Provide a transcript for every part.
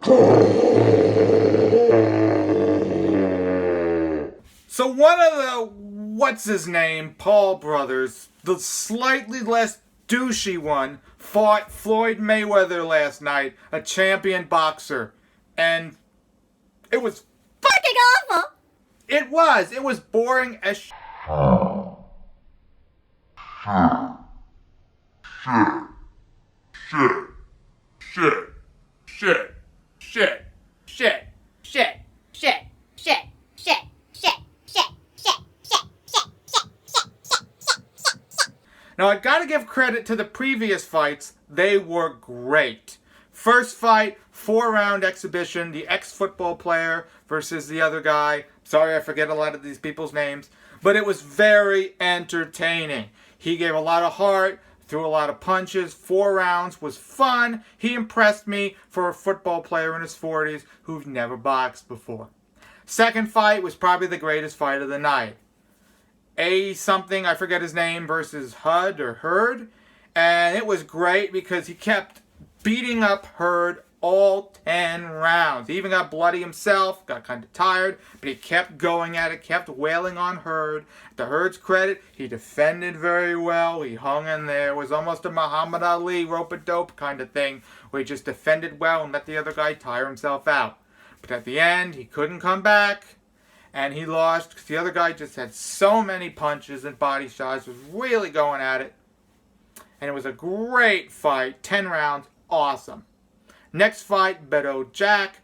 So one of the, what's his name, Paul brothers, the slightly less douchey one, fought Floyd Mayweather last night, a champion boxer. And it was fucking awful. It was boring as shit. Now, I gotta give credit to the previous fights. They were great. First fight, 4-round exhibition. The ex-football player versus the other guy. Sorry, I forget a lot of these people's names. But it was very entertaining. He gave a lot of heart, threw a lot of punches. 4 rounds was fun. He impressed me for a football player in his 40s who's never boxed before. Second fight was probably the greatest fight of the night. Something, I forget his name, versus Hud or Hurd. And it was great because he kept beating up Hurd all 10 rounds. He even got bloody himself, got kind of tired, but he kept going at it, kept wailing on Hurd. To Hurd's credit, he defended very well. He hung in there. It was almost a Muhammad Ali rope-a-dope kind of thing, where he just defended well and let the other guy tire himself out. But at the end, he couldn't come back. And he lost because the other guy just had so many punches and body shots. Was really going at it. And it was a great fight. 10 rounds. Awesome. Next fight, Beto Jack.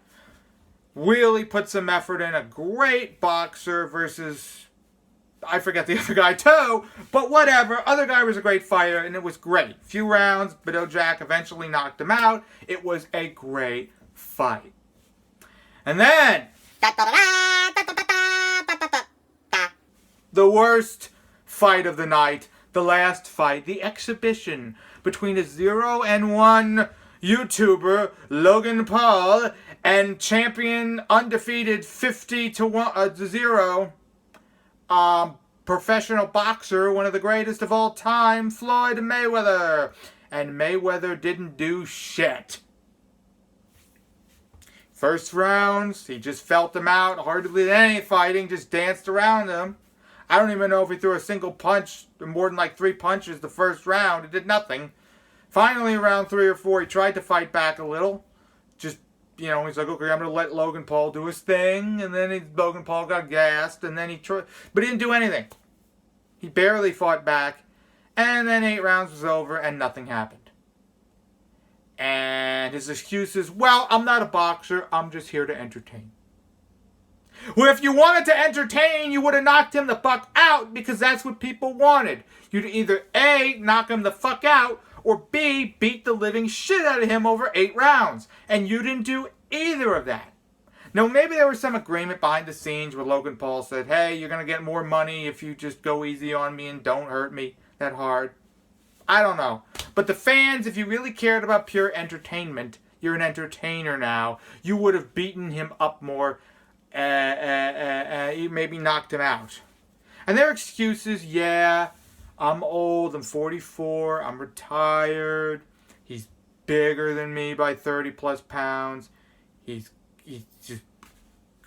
Really put some effort in. A great boxer versus, I forget the other guy too. But whatever. Other guy was a great fighter and it was great. Few rounds. Beto Jack eventually knocked him out. It was a great fight. And then the worst fight of the night, the last fight, the exhibition between a 0-1 YouTuber, Logan Paul, and champion undefeated 50-0 professional boxer, one of the greatest of all time, Floyd Mayweather. And Mayweather didn't do shit. First rounds, he just felt him out, hardly did any fighting, just danced around him. I don't even know if he threw a single punch, more than like 3 punches the first round. It did nothing. Finally, around 3 or 4, he tried to fight back a little. Just, he's like, okay, I'm going to let Logan Paul do his thing. And then Logan Paul got gassed, and then he tried. But he didn't do anything. He barely fought back. And then 8 rounds was over, and nothing happened. And his excuse is, well, I'm not a boxer. I'm just here to entertain. Well, if you wanted to entertain, you would have knocked him the fuck out because that's what people wanted. You'd either A, knock him the fuck out, or B, beat the living shit out of him over 8 rounds. And you didn't do either of that. Now, maybe there was some agreement behind the scenes where Logan Paul said, hey, you're going to get more money if you just go easy on me and don't hurt me that hard. I don't know. But the fans, if you really cared about pure entertainment, you're an entertainer now, you would have beaten him up more. Maybe knocked him out. And their excuses, yeah, I'm old, I'm 44, I'm retired, he's bigger than me by 30 plus pounds, he's just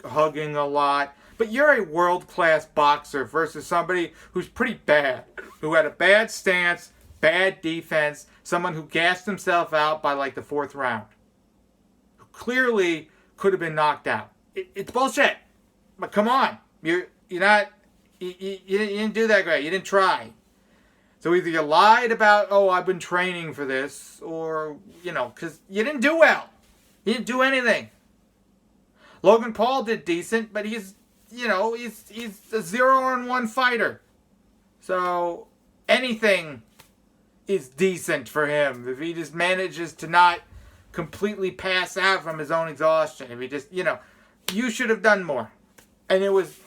hugging a lot. But you're a world-class boxer versus somebody who's pretty bad, who had a bad stance, bad defense, someone who gassed himself out by like the 4th round, who clearly could have been knocked out. It's bullshit. But come on. You didn't do that great. You didn't try. So either you lied about, oh, I've been training for this, or, because you didn't do well. You didn't do anything. Logan Paul did decent, but he's a 0-1 fighter. So anything is decent for him if he just manages to not completely pass out from his own exhaustion. If he just, you should have done more. And it was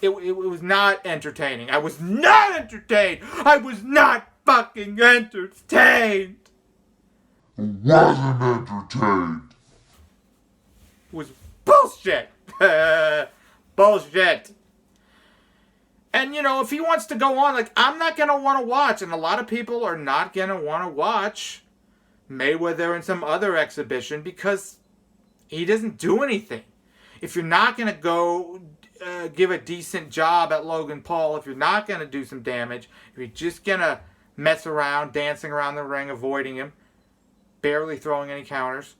not entertaining. I was not entertained. I was not fucking entertained. Wasn't entertained. It was bullshit. Bullshit. And, if he wants to go on, I'm not going to want to watch, and a lot of people are not going to want to watch Mayweather and some other exhibition because He doesn't do anything. If you're not going to go give a decent job at Logan Paul, if you're not going to do some damage, if you're just going to mess around, dancing around the ring, avoiding him, barely throwing any counters,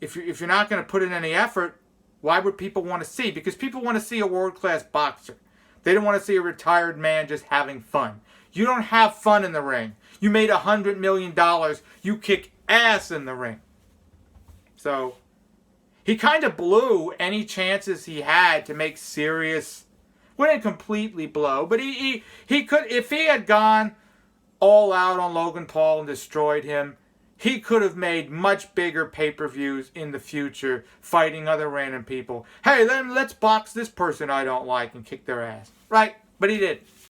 if you're not going to put in any effort, why would people want to see? Because people want to see a world-class boxer. They don't want to see a retired man just having fun. You don't have fun in the ring. You made $100 million. You kick ass in the ring. So he kind of blew any chances he had to make serious. Wouldn't completely blow, but he could. If he had gone all out on Logan Paul and destroyed him, he could have made much bigger pay-per-views in the future, fighting other random people. Hey, then let's box this person I don't like and kick their ass. Right? But he didn't.